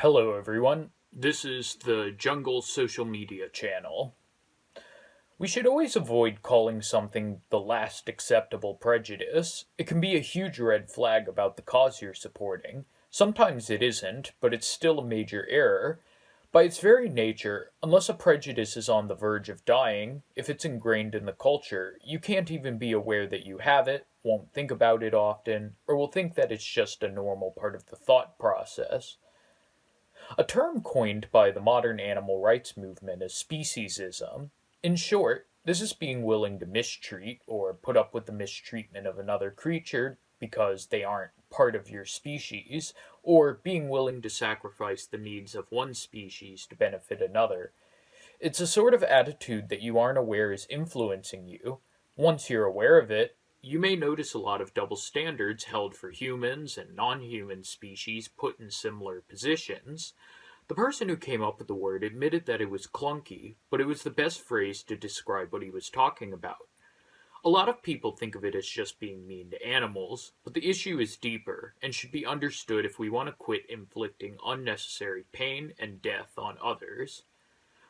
Hello, everyone. This is the Jungle Social Media channel. We should always avoid calling something the last acceptable prejudice. It can be a huge red flag about the cause you're supporting. Sometimes it isn't, but it's still a major error. By its very nature, unless a prejudice is on the verge of dying, if it's ingrained in the culture, you can't even be aware that you have it, won't think about it often, or will think that it's just a normal part of the thought process. A term coined by the modern animal rights movement is speciesism. In short, this is being willing to mistreat or put up with the mistreatment of another creature because they aren't part of your species, or being willing to sacrifice the needs of one species to benefit another. It's a sort of attitude that you aren't aware is influencing you. Once you're aware of it, you may notice a lot of double standards held for humans and non human species put in similar positions. The person who came up with the word admitted that it was clunky, but it was the best phrase to describe what he was talking about. A lot of people think of it as just being mean to animals, but the issue is deeper and should be understood if we want to quit inflicting unnecessary pain and death on others.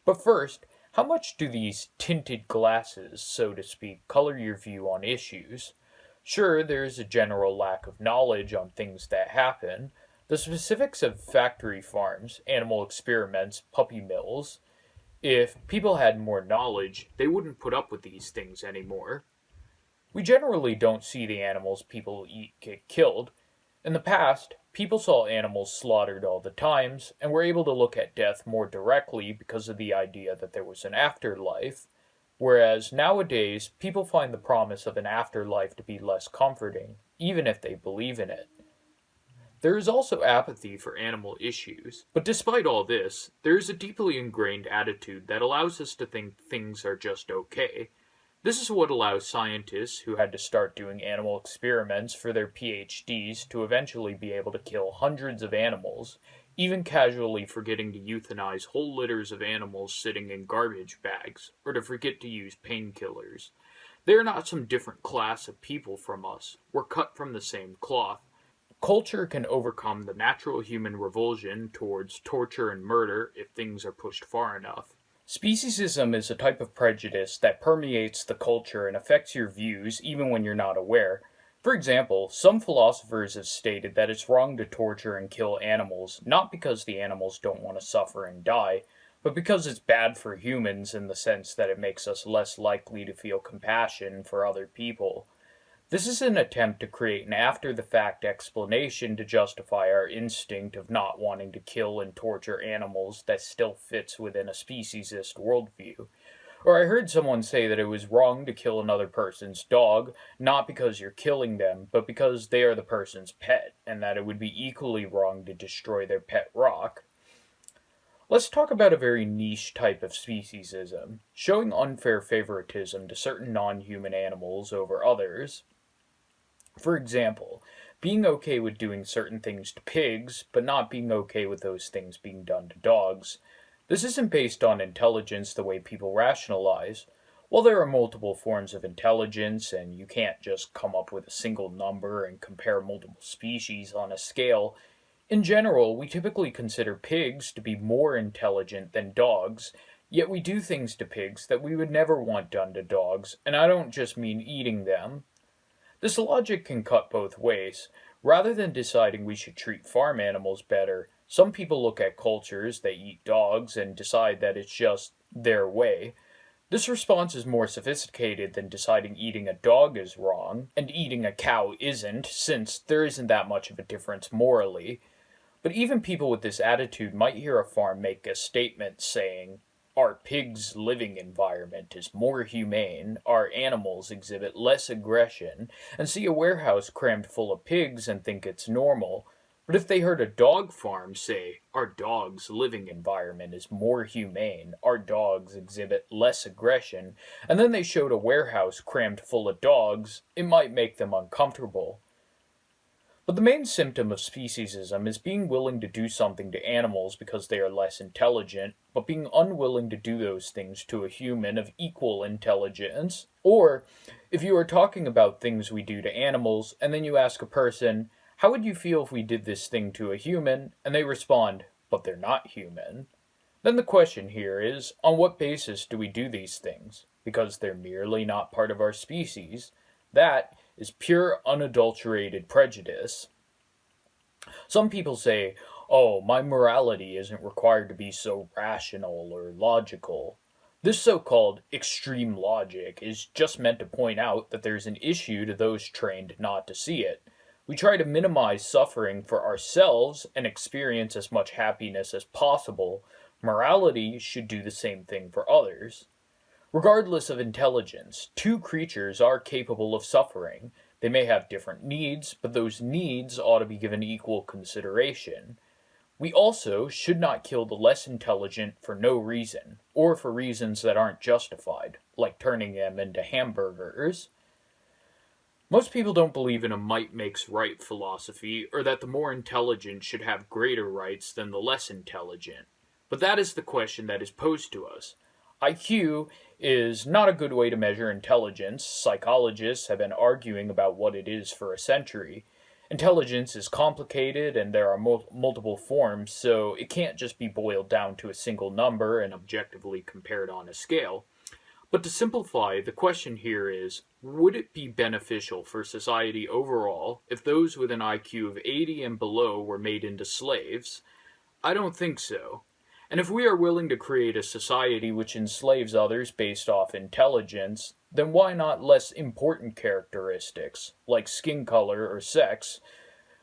But first, how much do these tinted glasses, so to speak, color your view on issues? Sure, there is a general lack of knowledge on things that happen. The specifics of factory farms, animal experiments, puppy mills. If people had more knowledge, they wouldn't put up with these things anymore. We generally don't see the animals people eat get killed. In the past, people saw animals slaughtered all the times and were able to look at death more directly because of the idea that there was an afterlife, whereas nowadays people find the promise of an afterlife to be less comforting, even if they believe in it. There is also apathy for animal issues, but despite all this, there is a deeply ingrained attitude that allows us to think things are just okay. This is what allows scientists who had to start doing animal experiments for their PhDs to eventually be able to kill hundreds of animals, even casually forgetting to euthanize whole litters of animals sitting in garbage bags, or to forget to use painkillers. They are not some different class of people from us. We're cut from the same cloth. Culture can overcome the natural human revulsion towards torture and murder if things are pushed far enough. Speciesism is a type of prejudice that permeates the culture and affects your views even when you're not aware. For example, some philosophers have stated that it's wrong to torture and kill animals, not because the animals don't want to suffer and die, but because it's bad for humans in the sense that it makes us less likely to feel compassion for other people. This is an attempt to create an after the fact explanation to justify our instinct of not wanting to kill and torture animals that still fits within a speciesist worldview. Or I heard someone say that it was wrong to kill another person's dog, not because you're killing them, but because they are the person's pet, and that it would be equally wrong to destroy their pet rock. Let's talk about a very niche type of speciesism, showing unfair favoritism to certain non human animals over others. For example, being okay with doing certain things to pigs, but not being okay with those things being done to dogs. This isn't based on intelligence the way people rationalize. While there are multiple forms of intelligence, and you can't just come up with a single number and compare multiple species on a scale, in general, we typically consider pigs to be more intelligent than dogs, yet we do things to pigs that we would never want done to dogs, and I don't just mean eating them. This logic can cut both ways. Rather than deciding we should treat farm animals better, some people look at cultures that eat dogs and decide that it's just their way. This response is more sophisticated than deciding eating a dog is wrong, and eating a cow isn't, since there isn't that much of a difference morally. But even people with this attitude might hear a farm make a statement saying, our pigs' living environment is more humane, our animals exhibit less aggression, and see a warehouse crammed full of pigs and think it's normal. But if they heard a dog farm say, our dogs' living environment is more humane, our dogs exhibit less aggression, and then they showed a warehouse crammed full of dogs, it might make them uncomfortable. But the main symptom of speciesism is being willing to do something to animals because they are less intelligent, but being unwilling to do those things to a human of equal intelligence. Or, if you are talking about things we do to animals, and then you ask a person, how would you feel if we did this thing to a human? And they respond, but they're not human. Then the question here is, on what basis do we do these things? Because they're merely not part of our species. That is pure unadulterated prejudice. Some people say, oh, my morality isn't required to be so rational or logical. This so called extreme logic is just meant to point out that there's an issue to those trained not to see it. We try to minimize suffering for ourselves and experience as much happiness as possible. Morality should do the same thing for others. Regardless of intelligence, two creatures are capable of suffering. They may have different needs, but those needs ought to be given equal consideration. We also should not kill the less intelligent for no reason, or for reasons that aren't justified, like turning them into hamburgers. Most people don't believe in a might makes right philosophy, or that the more intelligent should have greater rights than the less intelligent. But that is the question that is posed to us. IQ is not a good way to measure intelligence. Psychologists have been arguing about what it is for a century. Intelligence is complicated and there are multiple forms, so it can't just be boiled down to a single number and objectively compared on a scale. But to simplify, the question here is, would it be beneficial for society overall if those with an IQ of 80 and below were made into slaves? I don't think so. And if we are willing to create a society which enslaves others based off intelligence, then why not less important characteristics, like skin color or sex?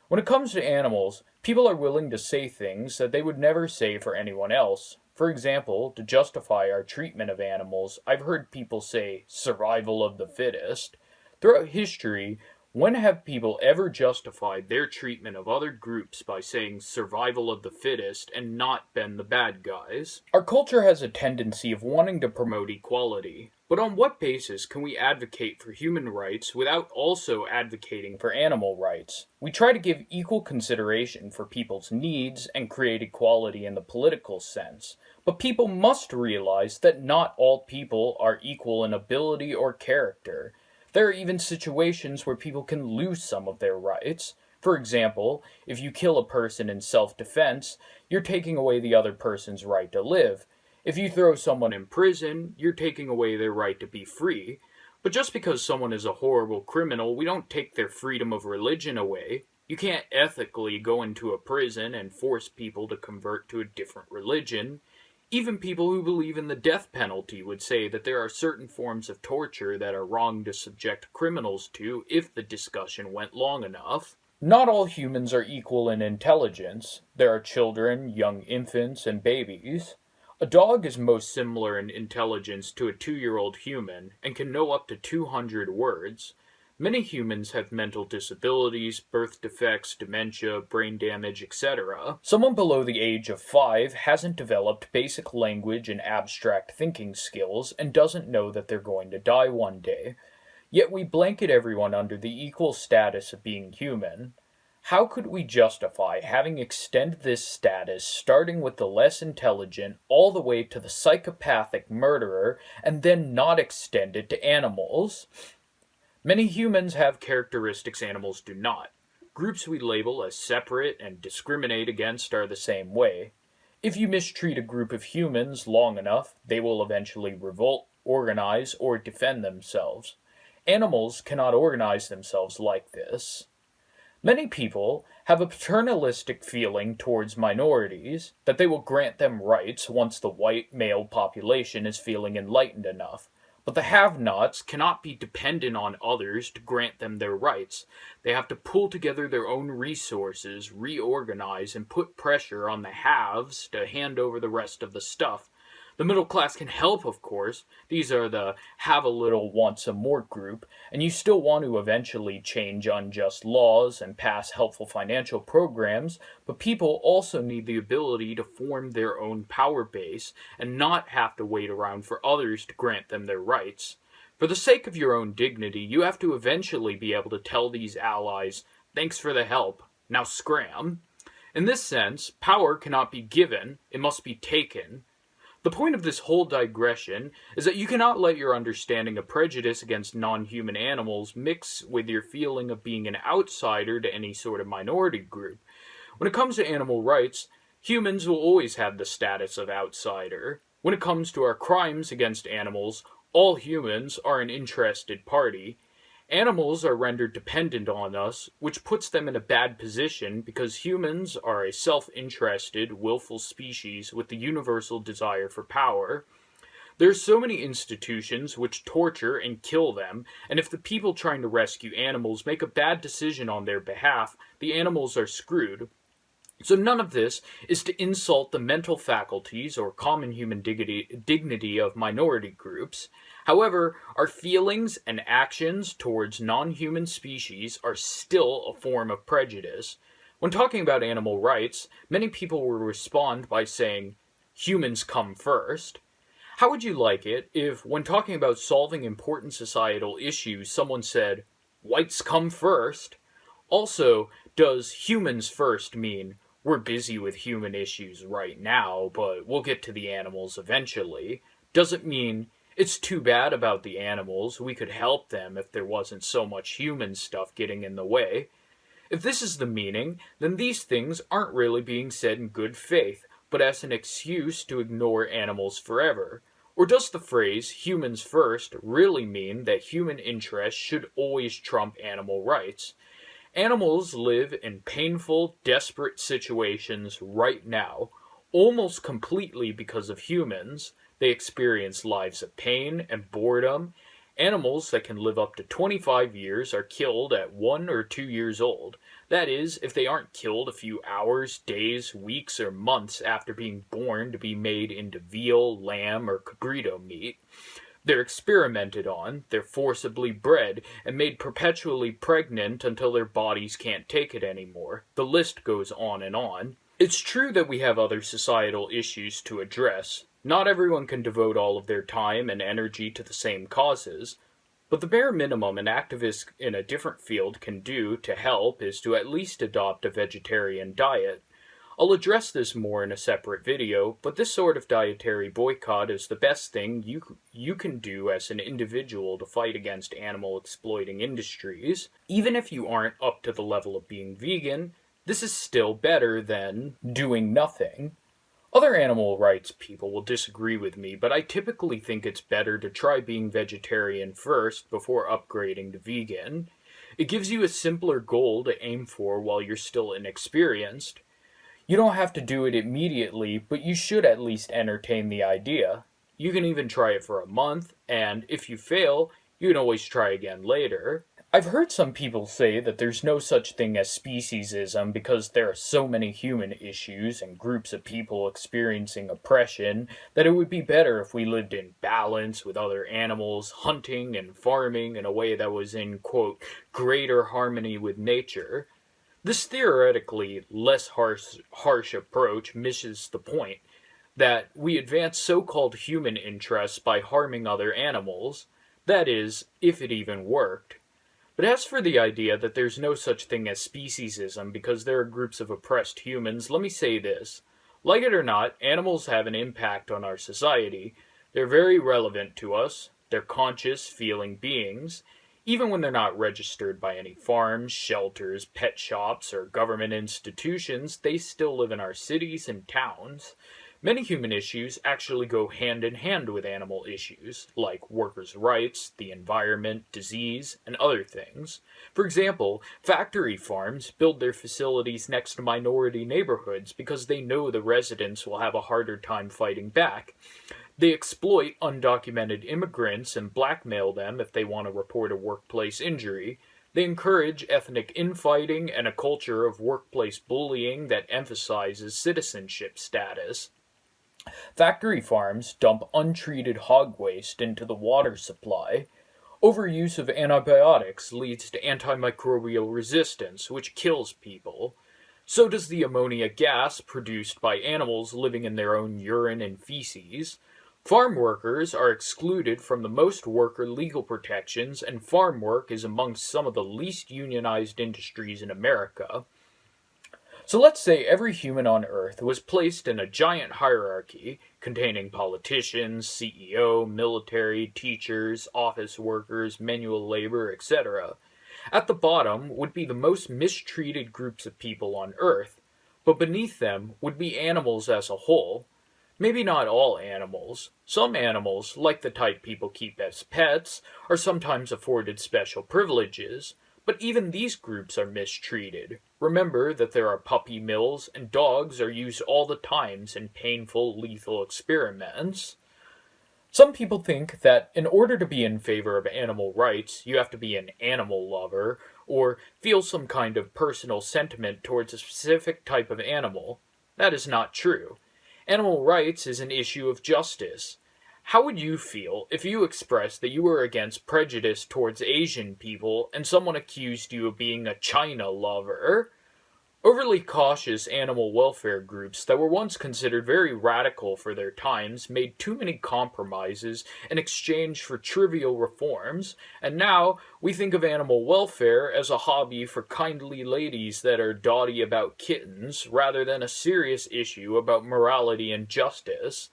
When it comes to animals, people are willing to say things that they would never say for anyone else. For example, to justify our treatment of animals, I've heard people say survival of the fittest. Throughout history, when have people ever justified their treatment of other groups by saying survival of the fittest and not been the bad guys? Our culture has a tendency of wanting to promote equality, but on what basis can we advocate for human rights without also advocating for animal rights? We try to give equal consideration for people's needs and create equality in the political sense, but people must realize that not all people are equal in ability or character. There are even situations where people can lose some of their rights. For example, if you kill a person in self-defense, you're taking away the other person's right to live. If you throw someone in prison, you're taking away their right to be free. But just because someone is a horrible criminal, we don't take their freedom of religion away. You can't ethically go into a prison and force people to convert to a different religion. Even people who believe in the death penalty would say that there are certain forms of torture that are wrong to subject criminals to if the discussion went long enough. Not all humans are equal in intelligence. There are children, young infants, and babies. A dog is most similar in intelligence to a 2-year-old human and can know up to 200 words. Many humans have mental disabilities, birth defects, dementia, brain damage, etc. Someone below the age of 5 hasn't developed basic language and abstract thinking skills and doesn't know that they're going to die one day. Yet we blanket everyone under the equal status of being human. How could we justify having extended this status starting with the less intelligent all the way to the psychopathic murderer and then not extend it to animals? Many humans have characteristics animals do not. Groups we label as separate and discriminate against are the same way. If you mistreat a group of humans long enough, they will eventually revolt, organize, or defend themselves. Animals cannot organize themselves like this. Many people have a paternalistic feeling towards minorities, that they will grant them rights once the white male population is feeling enlightened enough. But the have-nots cannot be dependent on others to grant them their rights. They have to pull together their own resources, reorganize, and put pressure on the haves to hand over the rest of the stuff. The middle class can help, of course. These are the have a little, want some more group, and you still want to eventually change unjust laws and pass helpful financial programs, but people also need the ability to form their own power base and not have to wait around for others to grant them their rights. For the sake of your own dignity, you have to eventually be able to tell these allies, "Thanks for the help, now scram." In this sense, power cannot be given, it must be taken. The point of this whole digression is that you cannot let your understanding of prejudice against non-human animals mix with your feeling of being an outsider to any sort of minority group. When it comes to animal rights, Humans will always have the status of outsider. When it comes to our crimes against animals, all humans are an interested party. Animals are rendered dependent on us, which puts them in a bad position because humans are a self-interested, willful species with the universal desire for power. There are so many institutions which torture and kill them, and if the people trying to rescue animals make a bad decision on their behalf, the animals are screwed. So none of this is to insult the mental faculties or common human dignity of minority groups. However, our feelings and actions towards non-human species are still a form of prejudice. When talking about animal rights, many people will respond by saying, humans come first. How would you like it if, when talking about solving important societal issues, someone said, whites come first? Also, does humans first mean we're busy with human issues right now, but we'll get to the animals eventually? Does it mean it's too bad about the animals, we could help them if there wasn't so much human stuff getting in the way? If this is the meaning, then these things aren't really being said in good faith, but as an excuse to ignore animals forever. Or does the phrase humans first really mean that human interests should always trump animal rights? Animals live in painful, desperate situations right now, almost completely because of humans. They experience lives of pain and boredom. Animals that can live up to 25 years are killed at 1 or 2 years old. That is, if they aren't killed a few hours, days, weeks, or months after being born to be made into veal, lamb, or cabrito meat. They're experimented on, they're forcibly bred, and made perpetually pregnant until their bodies can't take it anymore. The list goes on and on. It's true that we have other societal issues to address. Not everyone can devote all of their time and energy to the same causes, but the bare minimum an activist in a different field can do to help is to at least adopt a vegetarian diet. I'll address this more in a separate video, but this sort of dietary boycott is the best thing you can do as an individual to fight against animal exploiting industries. Even if you aren't up to the level of being vegan, this is still better than doing nothing. Other animal rights people will disagree with me, but I typically think it's better to try being vegetarian first before upgrading to vegan. It gives you a simpler goal to aim for while you're still inexperienced. You don't have to do it immediately, but you should at least entertain the idea. You can even try it for a month, and if you fail, you can always try again later. I've heard some people say that there's no such thing as speciesism because there are so many human issues and groups of people experiencing oppression that it would be better if we lived in balance with other animals, hunting and farming in a way that was in, quote, greater harmony with nature. This theoretically less harsh approach misses the point that we advance so-called human interests by harming other animals. That is, if it even worked. But as for the idea that there's no such thing as speciesism because there are groups of oppressed humans, let me say this. Like it or not, animals have an impact on our society. They're very relevant to us. They're conscious, feeling beings. Even when they're not registered by any farms, shelters, pet shops, or government institutions, they still live in our cities and towns. Many human issues actually go hand in hand with animal issues, like workers' rights, the environment, disease, and other things. For example, factory farms build their facilities next to minority neighborhoods because they know the residents will have a harder time fighting back. They exploit undocumented immigrants and blackmail them if they want to report a workplace injury. They encourage ethnic infighting and a culture of workplace bullying that emphasizes citizenship status. Factory farms dump untreated hog waste into the water supply. Overuse of antibiotics leads to antimicrobial resistance, which kills people. So does the ammonia gas produced by animals living in their own urine and feces. Farm workers are excluded from the most worker legal protections, and farm work is amongst some of the least unionized industries in America. So let's say every human on Earth was placed in a giant hierarchy containing politicians, CEO, military, teachers, office workers, manual labor, etc. At the bottom would be the most mistreated groups of people on Earth. but beneath them would be animals as a whole. Maybe not all animals. Some animals, like the type people keep as pets, are sometimes afforded special privileges, but even these groups are mistreated. Remember that there are puppy mills, and dogs are used all the times in painful, lethal experiments. Some people think that in order to be in favor of animal rights, you have to be an animal lover or feel some kind of personal sentiment towards a specific type of animal. That is not true. Animal rights is an issue of justice. How would you feel if you expressed that you were against prejudice towards Asian people and someone accused you of being a China lover? Overly cautious animal welfare groups that were once considered very radical for their times made too many compromises in exchange for trivial reforms, and now we think of animal welfare as a hobby for kindly ladies that are dotty about kittens rather than a serious issue about morality and justice.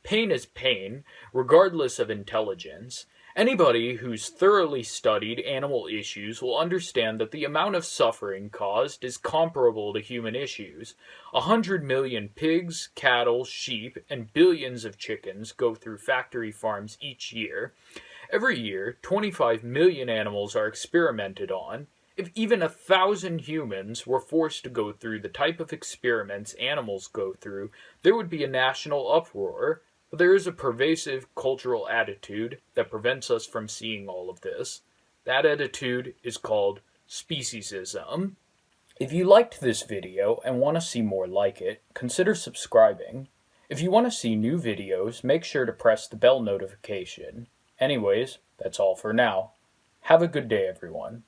Pain is pain, regardless of intelligence. Anybody who's thoroughly studied animal issues will understand that the amount of suffering caused is comparable to human issues. 100 million pigs, cattle, sheep, and billions of chickens go through factory farms each year. Every year, 25 million animals are experimented on. If even 1,000 humans were forced to go through the type of experiments animals go through, there would be a national uproar. But there is a pervasive cultural attitude that prevents us from seeing all of this. That attitude is called speciesism. If you liked this video and want to see more like it, consider subscribing. If you want to see new videos, make sure to press the bell notification. Anyways, that's all for now. Have a good day, everyone.